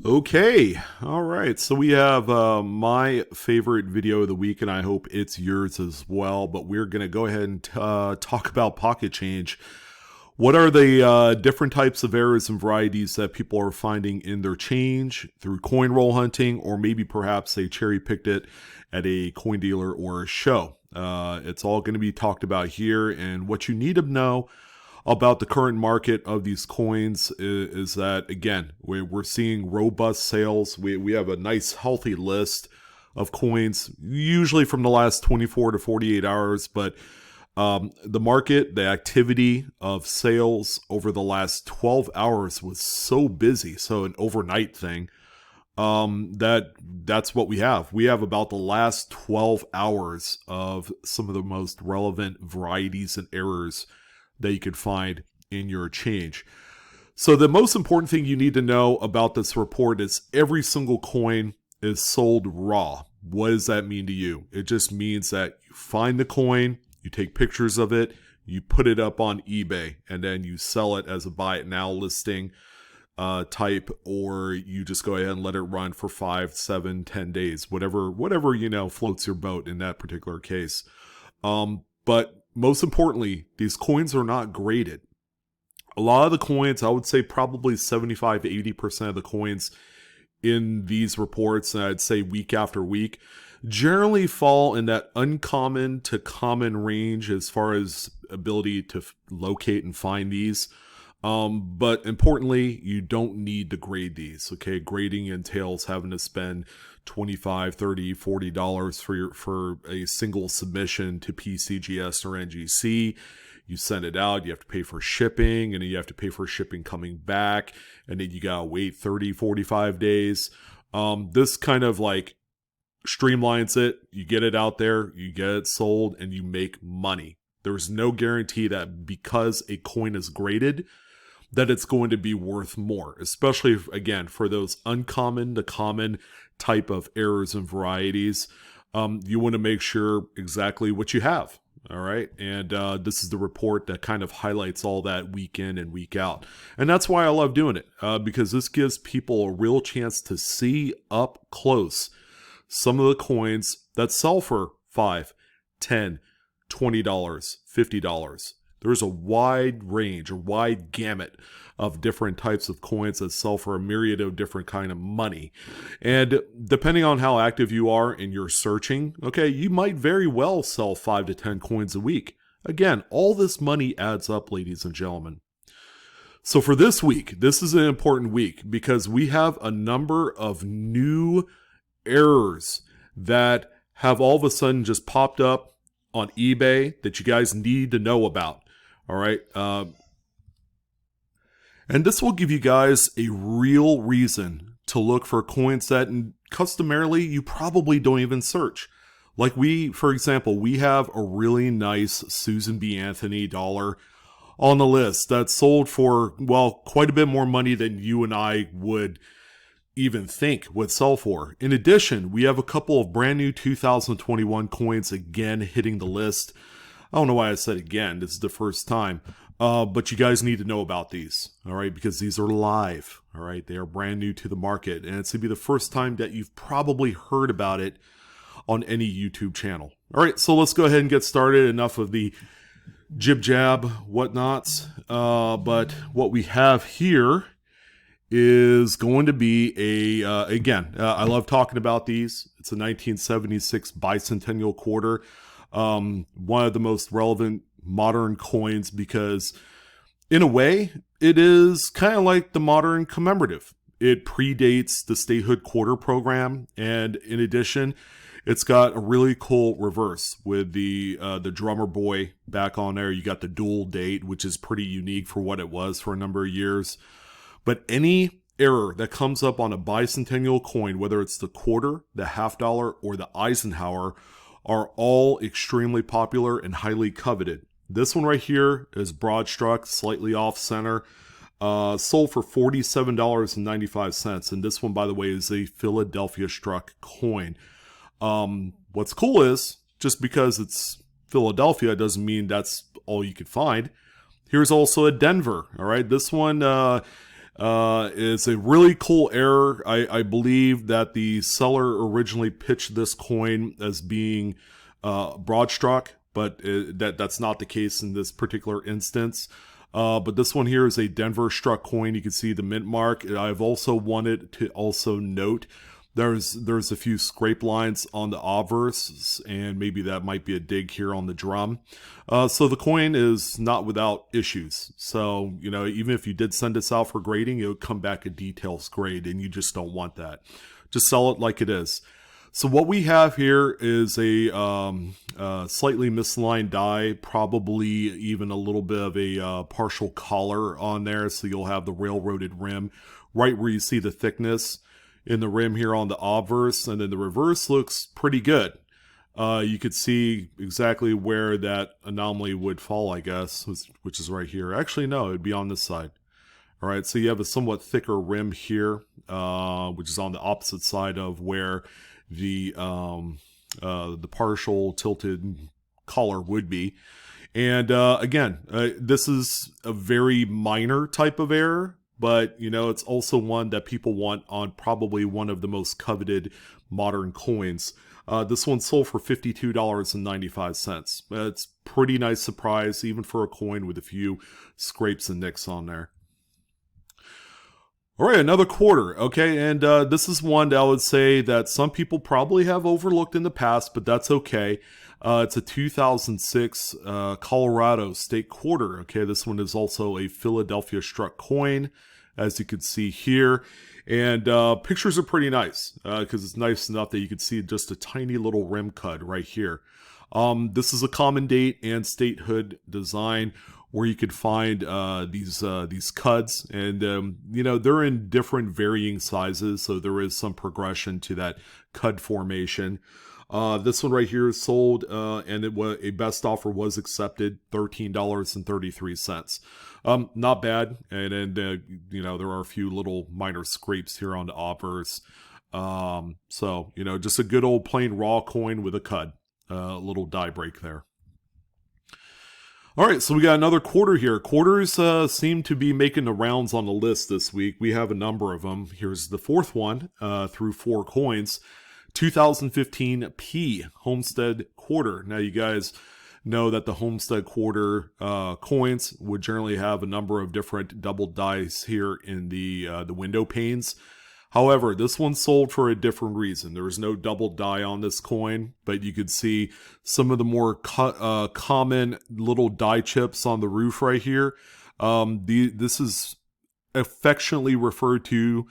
Okay, all right. So we have my favorite video of the week, and I hope it's yours as well. But we're going to go ahead and talk about Pocket Change. What are the different types of errors and varieties that people are finding in their change through coin roll hunting, or maybe perhaps they cherry picked it at a coin dealer or a show? It's all going to be talked about here, and what you need to know about the current market of these coins is that, again, we're seeing robust sales. We have a nice healthy list of coins, usually from the last 24 to 48 hours, but the market, the activity of sales over the last 12 hours was so busy, so an overnight thing, that's what we have. We have about the last 12 hours of some of the most relevant varieties and errors that you could find in your change. So the most important thing you need to know about this report is every single coin is sold raw. What does that mean to you? It just means that you find the coin, you take pictures of it, you put it up on eBay, and then you sell it as a buy it now listing type, or you just go ahead and let it run for 5, 7, 10 days, whatever floats your boat in that particular case. But most importantly, these coins are not graded. A lot of the coins, I would say probably 75 to 80% of the coins in these reports, and I'd say week after week, generally fall in that uncommon to common range as far as ability to locate and find these. But importantly, you don't need to grade these. Okay, grading entails having to spend $25, $30, $40 for a single submission to PCGS or NGC. You send it out, you have to pay for shipping, and then you have to pay for shipping coming back, and then you gotta wait 30, 45 days. This kind of like streamlines it. You get it out there, you get it sold, and you make money. There's no guarantee that because a coin is graded, that it's going to be worth more, especially, again, for those uncommon to common type of errors and varieties. You want to make sure exactly what you have. All right. And this is the report that kind of highlights all that week in and week out. And that's why I love doing it, because this gives people a real chance to see up close some of the coins that sell for $5, $10, $20, $50. There's a wide range, a wide gamut of different types of coins that sell for a myriad of different kind of money. And depending on how active you are in your searching, okay, you might very well sell 5 to 10 coins a week. Again, all this money adds up, ladies and gentlemen. So for this week, this is an important week because we have a number of new errors that have all of a sudden just popped up on eBay that you guys need to know about. All right. And this will give you guys a real reason to look for coins that customarily you probably don't even search. Like for example, we have a really nice Susan B. Anthony dollar on the list that sold for, well, quite a bit more money than you and I would even think would sell for. In addition, we have a couple of brand new 2021 coins again hitting the list. I don't know why I said again. This is the first time. But you guys need to know about these, all right? Because these are live, all right? They are brand new to the market. And it's going to be the first time that you've probably heard about it on any YouTube channel. All right, so let's go ahead and get started. Enough of the jib-jab whatnots. But what we have here is going to be I love talking about these. It's a 1976 bicentennial quarter. One of the most relevant modern coins because in a way it is kind of like the modern commemorative. It predates the statehood quarter program, and in addition it's got a really cool reverse with the drummer boy back on there. You got the dual date, which is pretty unique for what it was for a number of years. But any error that comes up on a bicentennial coin, whether it's the quarter, the half dollar, or the Eisenhower, are all extremely popular and highly coveted. This one right here is broad struck, slightly off center, sold for $47.95. And this one, by the way, is a Philadelphia struck coin. What's cool is, just because it's Philadelphia doesn't mean that's all you could find. Here's also a Denver. All right, this one is a really cool error. I believe that the seller originally pitched this coin as being broad-struck, but that's not the case in this particular instance. But this one here is a Denver struck coin. You can see the mint mark. I've also wanted to also note there's a few scrape lines on the obverse, and maybe that might be a dig here on the drum. So the coin is not without issues. So, you know, even if you did send this out for grading, it would come back a details grade, and you just don't want that. Just sell it like it is. So what we have here is a slightly misaligned die, probably even a little bit of a partial collar on there. So you'll have the railroaded rim right where you see the thickness in the rim here on the obverse, and then the reverse looks pretty good. You could see exactly where that anomaly would fall, I guess, which is right here. Actually, no, it would be on this side. All right, so you have a somewhat thicker rim here, which is on the opposite side of where the partial tilted collar would be. And again, this is a very minor type of error, but you know, it's also one that people want on probably one of the most coveted modern coins. This one sold for $52.95. It's pretty nice surprise, even for a coin with a few scrapes and nicks on there. All right, another quarter. Okay, and this is one that I would say that some people probably have overlooked in the past, but that's okay. It's a 2006 Colorado State quarter. Okay, this one is also a Philadelphia struck coin, as you can see here. And pictures are pretty nice because it's nice enough that you can see just a tiny little rim cut right here. This is a common date and statehood design where you could find these cuds, and you know, they're in different varying sizes, so there is some progression to that cud formation. This one right here is sold, and a best offer was accepted, $13.33. Not bad, and you know, there are a few little minor scrapes here on the obverse. So you know, just a good old plain raw coin with a cud, little die break there. All right, so we got another quarter here. Quarters seem to be making the rounds on the list this week. We have a number of them. Here's the fourth one through 4 coins. 2015 P Homestead Quarter. Now you guys know that the Homestead Quarter coins would generally have a number of different double dice here in the window panes. However, this one sold for a different reason. There was no double die on this coin, but you could see some of the more common little die chips on the roof right here. This is affectionately referred to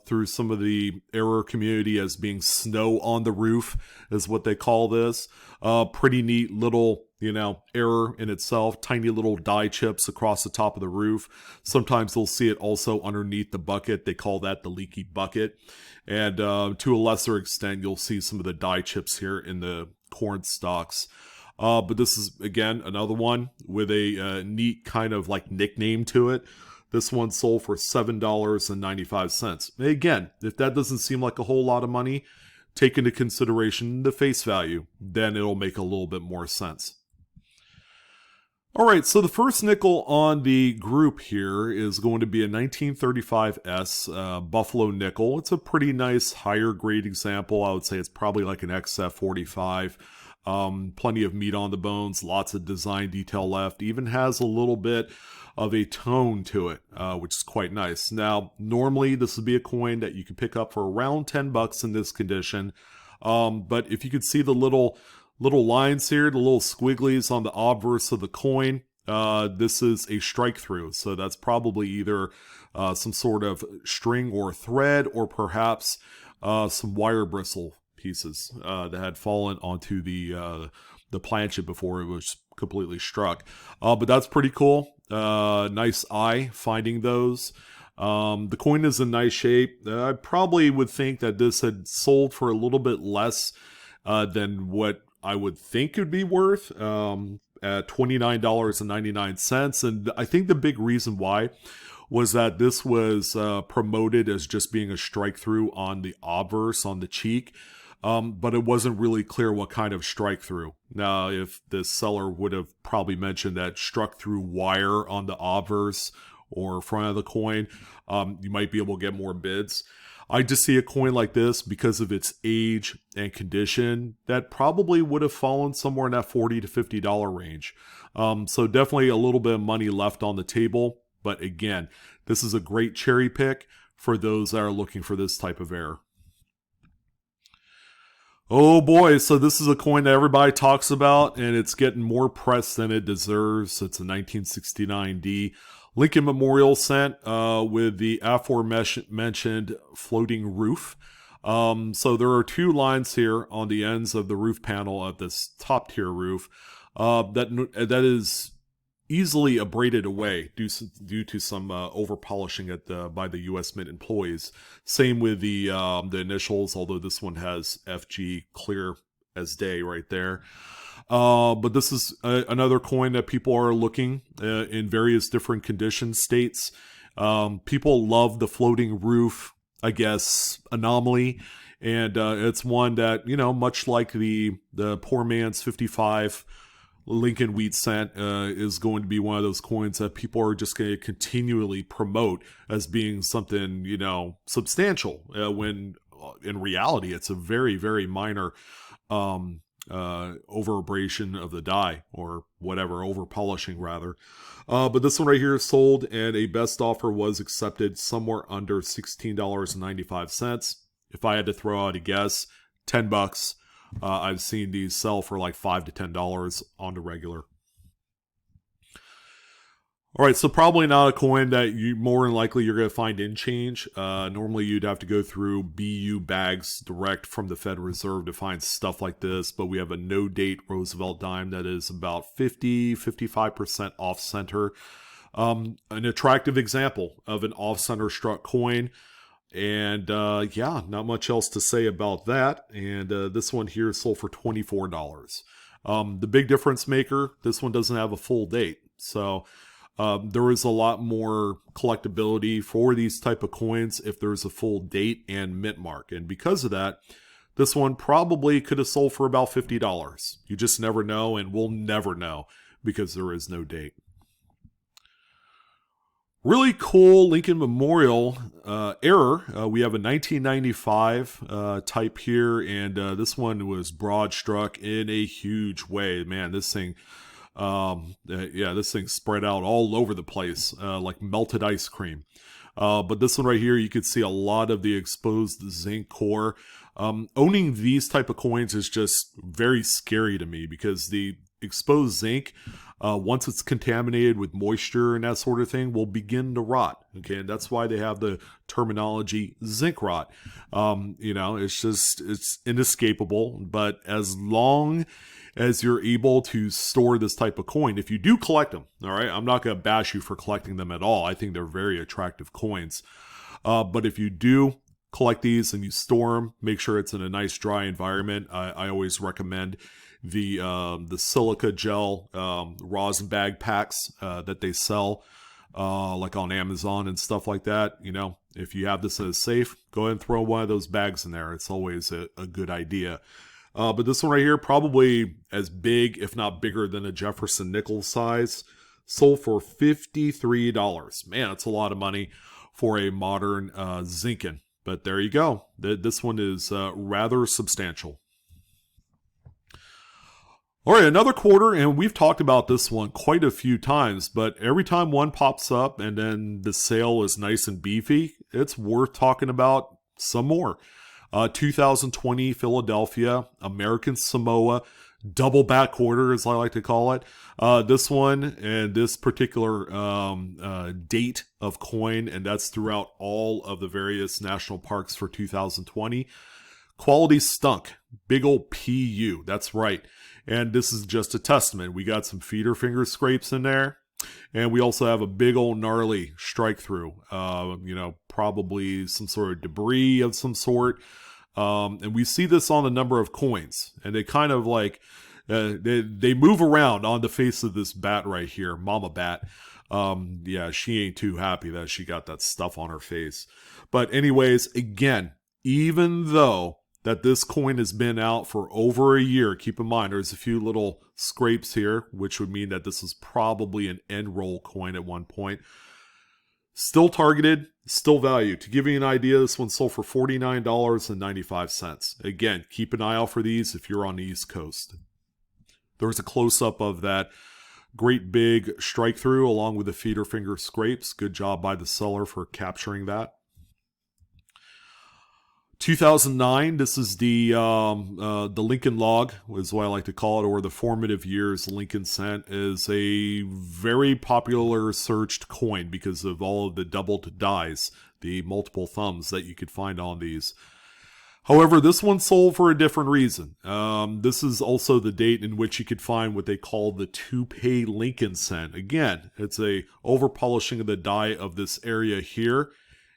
through some of the error community as being snow on the roof, is what they call this. Pretty neat little, you know, error in itself. Tiny little die chips across the top of the roof. Sometimes they'll see it also underneath the bucket. They call that the leaky bucket. And to a lesser extent, you'll see some of the die chips here in the corn stalks. But this is, again, another one with a neat kind of like nickname to it. This one sold for $7.95. Again, if that doesn't seem like a whole lot of money, take into consideration the face value, then it'll make a little bit more sense. All right, so the first nickel on the group here is going to be a 1935S Buffalo nickel. It's a pretty nice higher grade example. I would say it's probably like an XF45. Plenty of meat on the bones, lots of design detail left. Even has a little bit of a tone to it, which is quite nice. Now, normally this would be a coin that you can pick up for around $10 in this condition. But if you could see the little lines here, the little squigglies on the obverse of the coin, this is a strike through. So that's probably either some sort of string or thread, or perhaps some wire bristle pieces that had fallen onto the planchet before it was completely struck. But that's pretty cool. Nice eye finding those. The coin is in nice shape. I probably would think that this had sold for a little bit less than what I would think it would be worth, at $29.99. And I think the big reason why was that this was promoted as just being a strike through on the obverse, on the cheek. But it wasn't really clear what kind of strike through. Now, if the seller would have probably mentioned that struck through wire on the obverse or front of the coin, you might be able to get more bids. I just see a coin like this, because of its age and condition, that probably would have fallen somewhere in that $40 to $50 range. So definitely a little bit of money left on the table. But again, this is a great cherry pick for those that are looking for this type of error. Oh boy, so this is a coin that everybody talks about, and it's getting more press than it deserves. It's a 1969D Lincoln Memorial cent with the aforementioned floating roof. So there are two lines here on the ends of the roof panel of this top tier roof that is easily abraded away due to some over polishing by the U.S. Mint employees. Same with the initials, although this one has FG clear as day right there. But this is another coin that people are looking in various different condition states. People love the floating roof, I guess, anomaly. And it's one that, much like the poor man's 55 Lincoln wheat cent is going to be one of those coins that people are just going to continually promote as being something, substantial, when in reality it's a very, very minor over abrasion of the die, or whatever, over polishing rather. But this one right here is sold, and a best offer was accepted somewhere under $16.95. If I had to throw out a guess, $10. I've seen these sell for like $5 to $10 on the regular. All right, so probably not a coin that you more than likely you're going to find in change. Normally you'd have to go through BU bags direct from the Fed Reserve to find stuff like this, but we have a no-date Roosevelt dime that is about 55% off-center. An attractive example of an off-center struck coin. And yeah, not much else to say about that. And this one here sold for $24. The big difference maker, this one doesn't have a full date. So there is a lot more collectability for these type of coins if there's a full date and mint mark. And because of that, this one probably could have sold for about $50. You just never know, and we'll never know because there is no date. Really cool Lincoln Memorial error. We have a 1995 type here, and this one was broad struck in a huge way. Man, this thing, this thing spread out all over the place like melted ice cream. But this one right here, you could see a lot of the exposed zinc core. Owning these type of coins is just very scary to me because the exposed zinc, once it's contaminated with moisture and that sort of thing, will begin to rot. Okay, and that's why they have the terminology zinc rot. It's inescapable. But as long as you're able to store this type of coin, if you do collect them, all right, I'm not going to bash you for collecting them at all. I think they're very attractive coins. But if you do collect these and you store them, make sure it's in a nice dry environment. I always recommend the silica gel rosin bag packs that they sell like on Amazon and stuff like that. If you have this as safe, go ahead and throw one of those bags in there. It's always a good idea. But this one right here, probably as big, if not bigger than a Jefferson nickel size, sold for $53. Man, that's a lot of money for a modern Zinken. But there you go. This one is rather substantial. All right, another quarter, and we've talked about this one quite a few times, but every time one pops up and then the sale is nice and beefy, it's worth talking about some more. 2020 Philadelphia, American Samoa, double back quarter, as I like to call it. This one and this particular date of coin, and that's throughout all of the various national parks for 2020. Quality stunk. Big old PU. That's right. And this is just a testament. We got some feeder finger scrapes in there. And we also have a big old gnarly strike through. Probably some sort of debris of some sort. And we see this on a number of coins. And they kind of like, they move around on the face of this bat right here. Mama bat. She ain't too happy that she got that stuff on her face. But anyways, again, even though that this coin has been out for over a year, keep in mind there's a few little scrapes here, which would mean that this is probably an end roll coin at one point. Still targeted, still value. To give you an idea, this one sold for $49.95. Again, keep an eye out for these if you're on the East Coast. There's a close-up of that great big strike through along with the feeder finger scrapes. Good job by the seller for capturing that. 2009, this is the Lincoln Log, is what I like to call it, or the formative years Lincoln Cent, is a very popular searched coin because of all of the doubled dies, the multiple thumbs that you could find on these. However, this one sold for a different reason. This is also the date in which you could find what they call the toupee Lincoln Cent. Again, it's a over polishing of the die of this area here,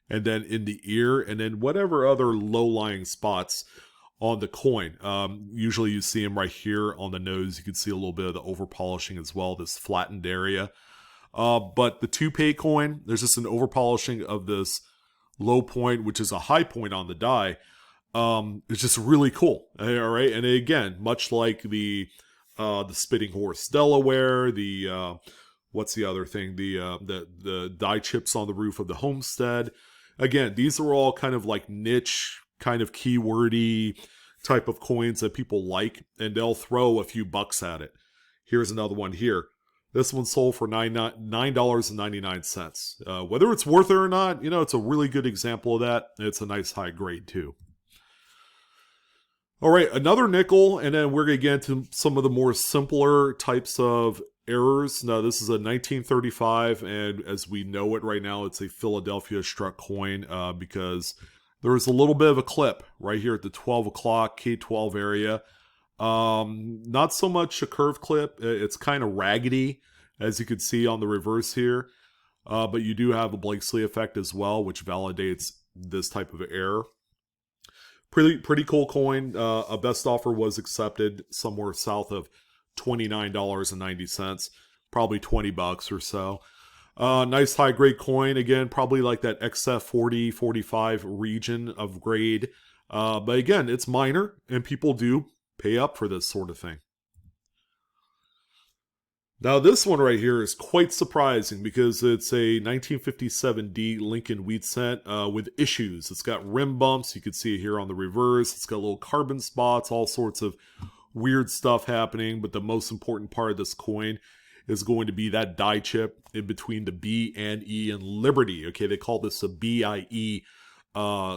and then in the ear, and then whatever other low-lying spots on the coin. Usually you see them right here on the nose. You can see a little bit of the over-polishing as well, this flattened area. But the toupee coin, there's just an over-polishing of this low point, which is a high point on the die. It's just really cool. All right, and again, much like the Spitting Horse Delaware, the what's the other thing? The die chips on the roof of the Homestead. Again, these are all kind of like niche, kind of keywordy type of coins that people like, and they'll throw a few bucks at it. Here's another one here. This one sold for $9.99. Whether it's worth it or not, it's a really good example of that. It's a nice high grade too. All right, another nickel, and then we're going to get into some of the more simpler types of errors. Now, this is a 1935, and as we know it right now, it's a Philadelphia struck coin because there is a little bit of a clip right here at the 12 o'clock K12 area. Not so much a curved clip. It's kind of raggedy, as you can see on the reverse here. But you do have a Blakesley effect as well, which validates this type of error. Pretty cool coin. A best offer was accepted somewhere south of $29.90, probably $20 or so. Nice high grade coin, again, probably like that XF 40, 45 region of grade. But again, it's minor, and people do pay up for this sort of thing. Now, this one right here is quite surprising because it's a 1957D Lincoln Wheat Cent with issues. It's got rim bumps. You can see it here on the reverse. It's got little carbon spots, all sorts of weird stuff happening. But the most important part of this coin is going to be that die chip in between the B and E and Liberty. Okay, they call this a BIE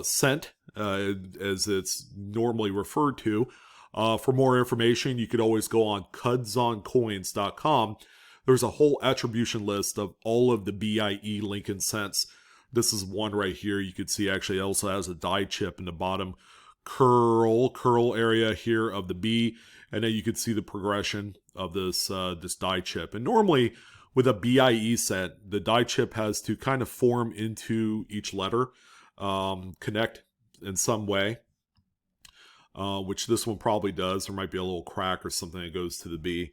cent, as it's normally referred to. For more information, you could always go on cudsoncoins.com. There's a whole attribution list of all of the BIE Lincoln cents. This is one right here. You can see actually it also has a die chip in the bottom curl area here of the B, and then you can see the progression of this die chip. And normally with a BIE set, the die chip has to kind of form into each letter, connect in some way. Which this one probably does. There might be a little crack or something that goes to the B.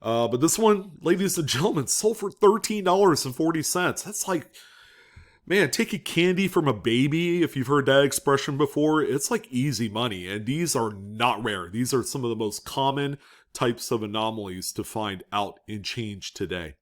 But this one, ladies and gentlemen, sold for $13.40. That's like, man, taking candy from a baby, if you've heard that expression before, it's like easy money. And these are not rare. These are some of the most common types of anomalies to find out in change today.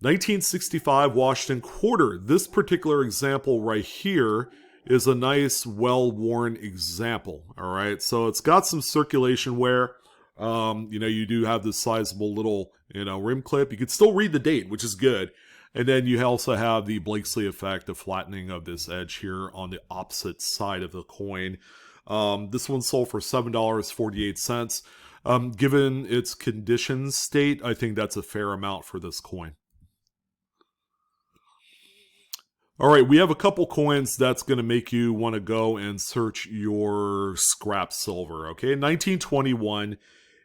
1965 Washington Quarter. This particular example right here is a nice, well-worn example, all right? So it's got some circulation wear. You do have this sizable little, rim clip. You can still read the date, which is good. And then you also have the Blakesley effect, the flattening of this edge here on the opposite side of the coin. This one sold for $7.48. Given its condition state, I think that's a fair amount for this coin. All right, we have a couple coins that's going to make you want to go and search your scrap silver, okay? 1921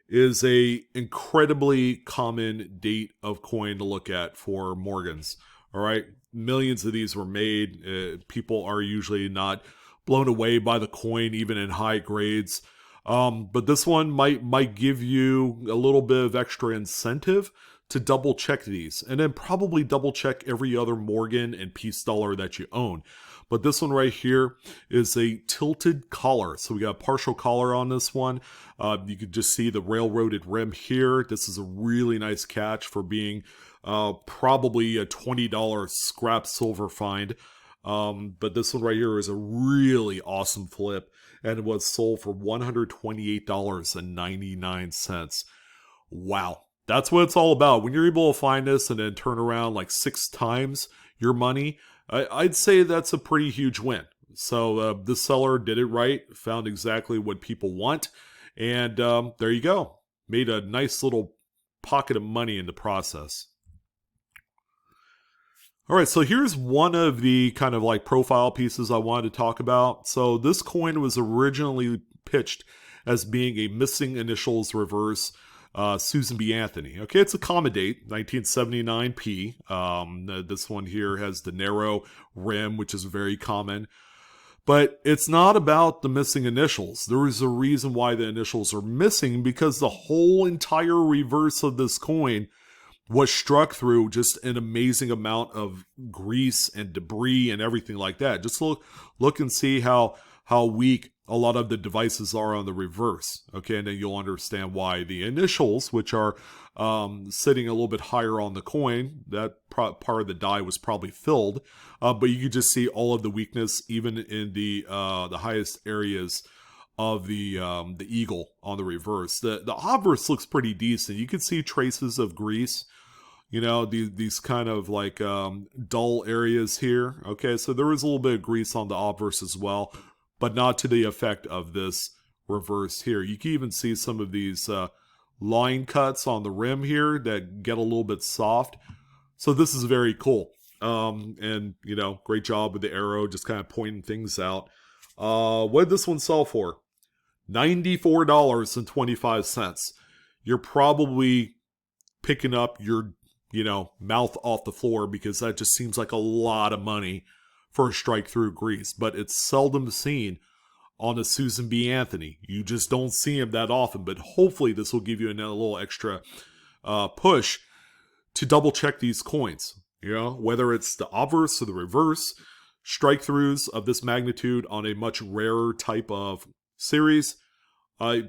is a incredibly common date of coin to look at for Morgans, all right? Millions of these were made. People are usually not blown away by the coin, even in high grades. But this one might give you a little bit of extra incentive to double check these, and then probably double check every other Morgan and piece dollar that you own. But this one right here is a tilted collar. So we got a partial collar on this one. You could just see the railroaded rim here. This is a really nice catch for being Probably a $20 scrap silver find. But this one right here is a really awesome flip, and it was sold for $128.99. Wow. That's what it's all about. When you're able to find this and then turn around like 6 times your money, I'd say that's a pretty huge win. So the seller did it right, found exactly what people want, and there you go. Made a nice little pocket of money in the process. All right, so here's one of the kind of like profile pieces I wanted to talk about. So this coin was originally pitched as being a missing initials reverse Susan B. Anthony. Okay, it's a comma date, 1979p. This one here has the narrow rim, which is very common. But it's not about the missing initials. There is a reason why the initials are missing, because the whole entire reverse of this coin was struck through just an amazing amount of grease and debris and everything like that. Just look and see how weak a lot of the devices are on the reverse. Okay, and then you'll understand why the initials, which are sitting a little bit higher on the coin, that part of the die was probably filled, but you could just see all of the weakness even in the highest areas of the eagle on the reverse. The obverse looks pretty decent. You can see traces of grease, you know, these kind of like dull areas here. Okay, so there is a little bit of grease on the obverse as well, but not to the effect of this reverse here. You can even see some of these line cuts on the rim here that get a little bit soft. So this is very cool. And, you know, great job with the arrow, just kind of pointing things out. What did this one sell for? $94.25. You're probably picking up your, you know, mouth off the floor, because that just seems like a lot of money for a strike through grease. But it's seldom seen on a Susan B. Anthony. You just don't see him that often. But hopefully this will give you a little extra push to double check these coins. You know, whether it's the obverse or the reverse, strike throughs of this magnitude on a much rarer type of series,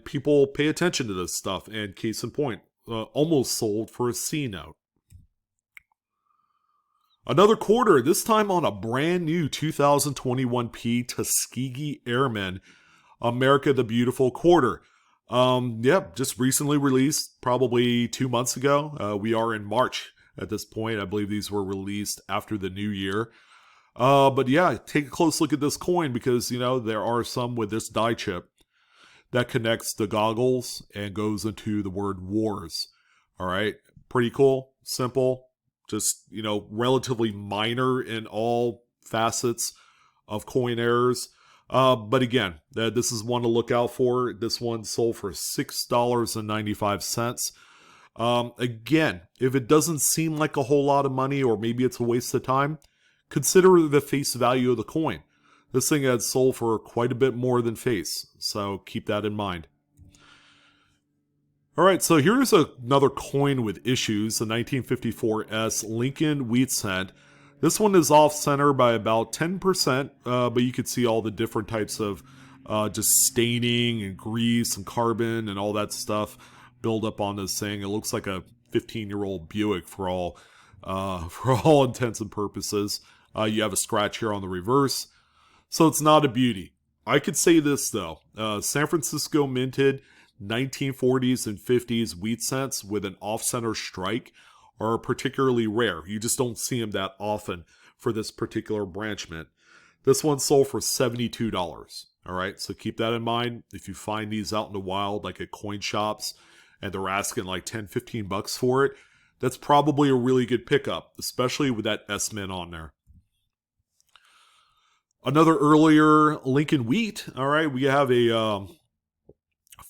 people pay attention to this stuff. And case in point, almost sold for a C note. Another quarter, this time on a brand new 2021P Tuskegee Airmen America the Beautiful quarter. Yep, just recently released, probably 2 months ago. We are in March at this point. I believe these were released after the new year. But yeah, take a close look at this coin, because, you know, there are some with this die chip that connects the goggles and goes into the word wars. All right, pretty cool, simple. Just, you know, relatively minor in all facets of coin errors. But again, this is one to look out for. This one sold for $6.95. Again, if it doesn't seem like a whole lot of money, or maybe it's a waste of time, consider the face value of the coin. This thing had sold for quite a bit more than face, so keep that in mind. All right, so here's another coin with issues, the 1954S Lincoln Wheat Cent. This one is off center by about 10%, but you can see all the different types of just staining and grease and carbon and all that stuff build up on this thing. It looks like a 15-year-old Buick for all intents and purposes. You have a scratch here on the reverse, so it's not a beauty. I could say this though, San Francisco minted 1940s and 50s wheat cents with an off-center strike are particularly rare. You just don't see them that often for this particular branch mint. This one sold for $72. All right, so keep that in mind. If you find these out in the wild, like at coin shops, and they're asking like 10, 15 bucks for it, that's probably a really good pickup, especially with that S mint on there. Another earlier Lincoln Wheat. All right, we have a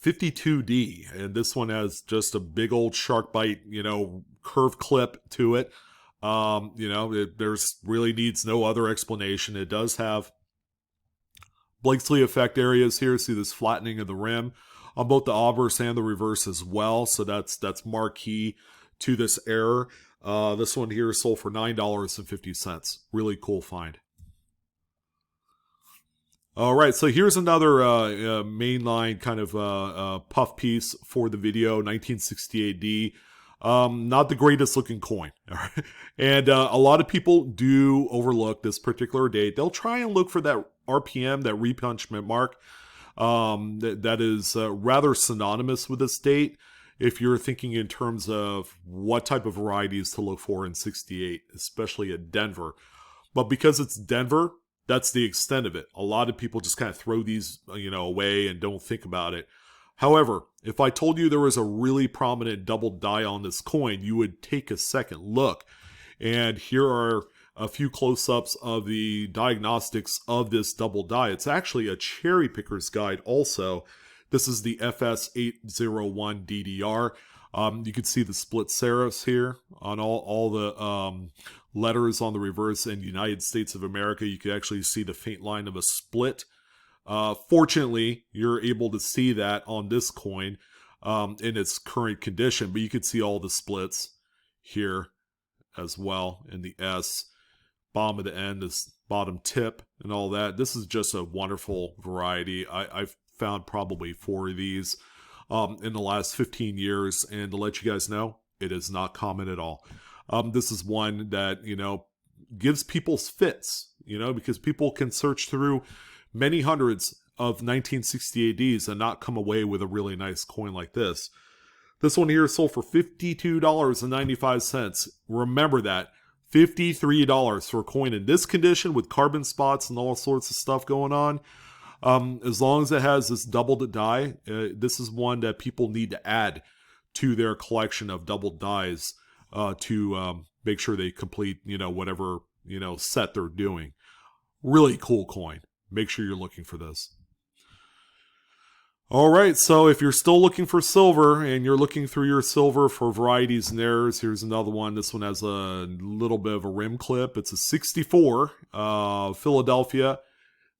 52D, and this one has just a big old shark bite, you know, curve clip to it. You know, there's really needs no other explanation. It does have Blakesley effect areas here. See this flattening of the rim on both the obverse and the reverse as well. So that's marquee to this error. This one here sold for $9.50. Really cool find. All right, so here's another mainline kind of puff piece for the video, 1968D. Not the greatest looking coin. And a lot of people do overlook this particular date. They'll try and look for that RPM, that repunchment mark, that is rather synonymous with this date if you're thinking in terms of what type of varieties to look for in 68, especially at Denver. But because it's Denver, that's the extent of it. A lot of people just kind of throw these, away and don't think about it. However, if I told you there was a really prominent double die on this coin, you would take a second look. And here are a few close-ups of the diagnostics of this double die. It's actually a cherry picker's guide also. This is the FS801 DDR. You can see the split serifs here on all the letters on the reverse in United States of America. You can actually see the faint line of a split. Fortunately, you're able to see that on this coin in its current condition, but you can see all the splits here as well in the S. Bottom of the N, this bottom tip and all that. This is just a wonderful variety. I've found probably 4 of these in the last 15 years, and to let you guys know, it is not common at all. This is one that, gives people fits, because people can search through many hundreds of 1968 Ds and not come away with a really nice coin like this. This one here sold for $52.95. Remember that. $53 for a coin in this condition with carbon spots and all sorts of stuff going on. As long as it has this doubled die, this is one that people need to add to their collection of doubled dies to make sure they complete, whatever, set they're doing. Really cool coin. Make sure you're looking for this. All right, so if you're still looking for silver and you're looking through your silver for varieties and errors, here's another one. This one has a little bit of a rim clip. It's a 64 Philadelphia,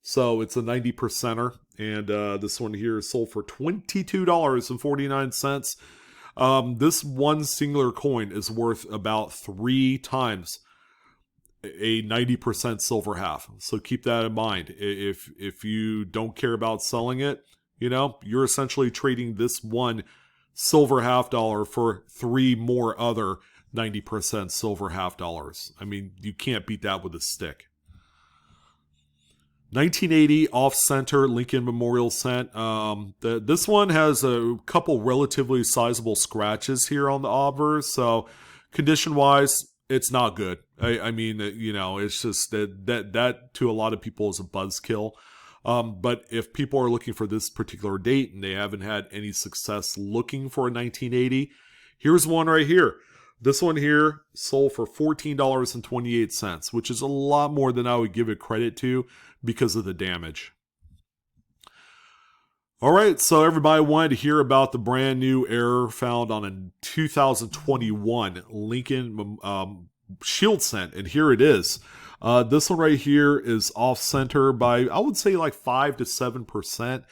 so it's a 90 percenter. And this one here is sold for $22.49. This one singular coin is worth about 3 times a 90% silver half. So keep that in mind. If you don't care about selling it, you're essentially trading this one silver half dollar for 3 more other 90% silver half dollars. I mean, you can't beat that with a stick. 1980 off-center Lincoln Memorial cent. This one has a couple relatively sizable scratches here on the obverse, so condition-wise, it's not good. I mean, it's just that to a lot of people is a buzzkill. But if people are looking for this particular date and they haven't had any success looking for a 1980, here's one right here. This one here sold for $14.28, which is a lot more than I would give it credit to because of the damage. All right, so everybody wanted to hear about the brand new error found on a 2021 Lincoln Shield cent, and here it is. This one right here is off center by, I would say, like 5 to 7%.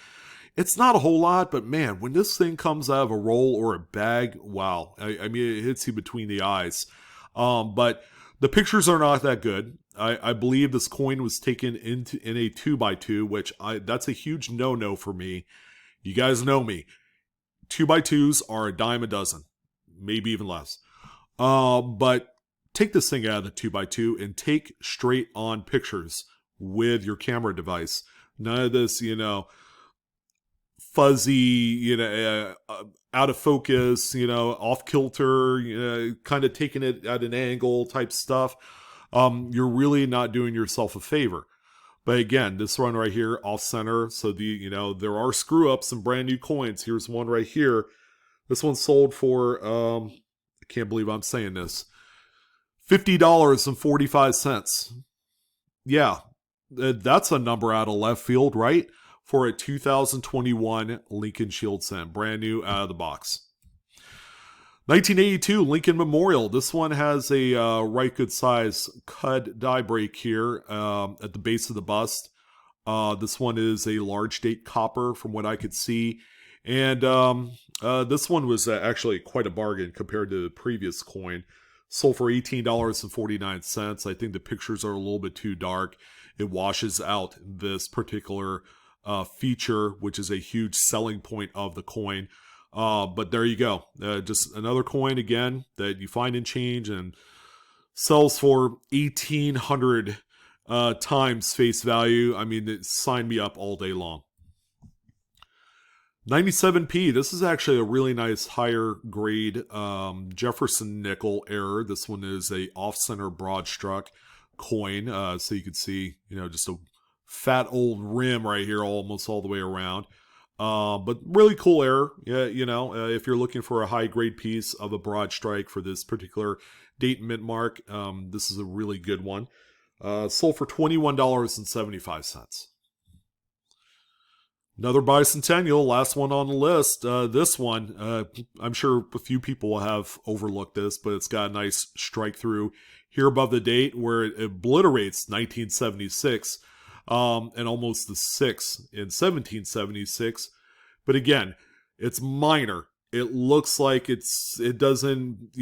It's not a whole lot, but man, when this thing comes out of a roll or a bag, wow. I mean, it hits you between the eyes. But the pictures are not that good. I believe this coin was taken in a 2x2, which that's a huge no-no for me. You guys know me. 2x2s are a dime a dozen, maybe even less. But take this thing out of the 2x2 and take straight on pictures with your camera device. None of this, fuzzy, out of focus, off kilter, kind of taking it at an angle type stuff. You're really not doing yourself a favor. But again, this one right here, off center. So there are screw ups and brand new coins. Here's one right here. This one sold for, I can't believe I'm saying this, $50.45. Yeah, that's a number out of left field, right? For a 2021 Lincoln Shield cent, brand new out of the box. 1982 Lincoln Memorial. This one has a right good size cut die break here at the base of the bust. This one is a large date copper from what I could see. And this one was actually quite a bargain compared to the previous coin. Sold for $18.49. I think the pictures are a little bit too dark. It washes out this particular feature, which is a huge selling point of the coin. But there you go. Just another coin again that you find in change and sells for 1,800 times face value. I mean, it signed me up all day long. 97p. This is actually a really nice higher grade Jefferson nickel error. This one is a off-center broad struck coin. So you can see, just a fat old rim right here, almost all the way around. But really cool error. Yeah, if you're looking for a high grade piece of a broad strike for this particular date and mint mark, this is a really good one. Sold for $21.75. Another bicentennial, last one on the list. This one, I'm sure a few people will have overlooked this, but it's got a nice strike through here above the date where it obliterates 1976 and almost the 6 in 1776. But again, it's minor. It looks like it doesn't,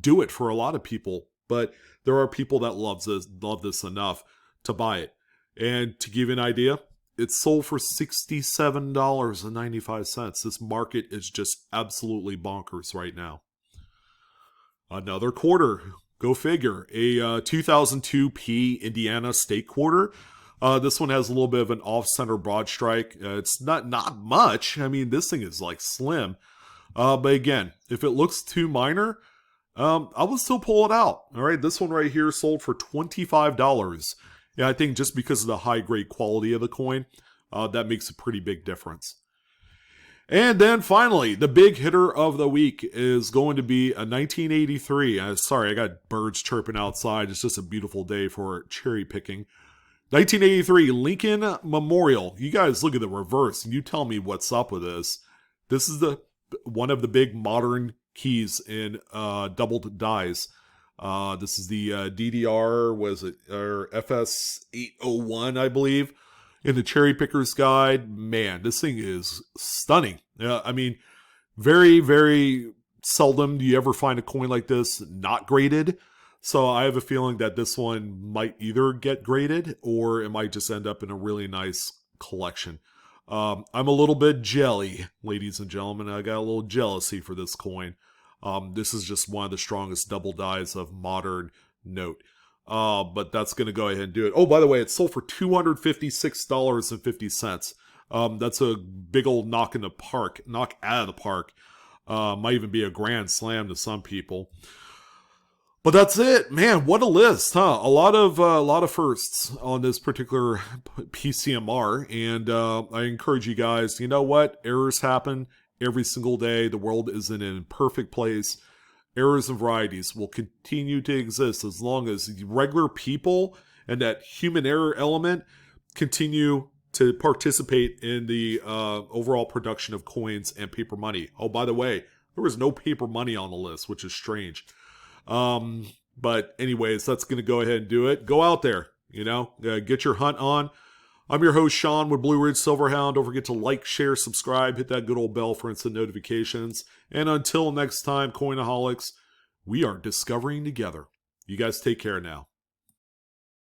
do it for a lot of people, but there are people that love this enough to buy it. And to give you an idea, it's sold for $67.95. This market is just absolutely bonkers right now. Another quarter. Go figure. A 2002p Indiana State quarter. This one has a little bit of an off-center broad strike. It's not much. I mean, this thing is like slim. But again, if it looks too minor, I would still pull it out. All right, this one right here sold for $25. Yeah, I think just because of the high-grade quality of the coin, that makes a pretty big difference. And then finally, the big hitter of the week is going to be a 1983. Sorry, I got birds chirping outside. It's just a beautiful day for cherry picking. 1983 Lincoln Memorial. You guys look at the reverse and you tell me what's up with this. This is one of the big modern keys in doubled dies. This is the DDR, or FS801, I believe, in the Cherry Picker's Guide. Man, this thing is stunning. I mean, very, very seldom do you ever find a coin like this not graded. So I have a feeling that this one might either get graded or it might just end up in a really nice collection. I'm a little bit jelly, ladies and gentlemen. I got a little jealousy for this coin. This is just one of the strongest double dies of modern note. But that's going to go ahead and do it. Oh, by the way, it sold for $256.50. That's a big old knock out of the park. Might even be a grand slam to some people. But that's it, man. What a list, huh? A lot of firsts on this particular PCMR, and I encourage you guys. You know what? Errors happen every single day. The world is in an imperfect place. Errors and varieties will continue to exist as long as regular people and that human error element continue to participate in the overall production of coins and paper money. Oh, by the way, there was no paper money on the list, which is strange. But anyways, that's going to go ahead and do it. Go out there, get your hunt on. I'm your host, Sean, with Blue Ridge Silverhound. Don't forget to like, share, subscribe, hit that good old bell for instant notifications. And until next time, Coinaholics, we are discovering together. You guys take care now.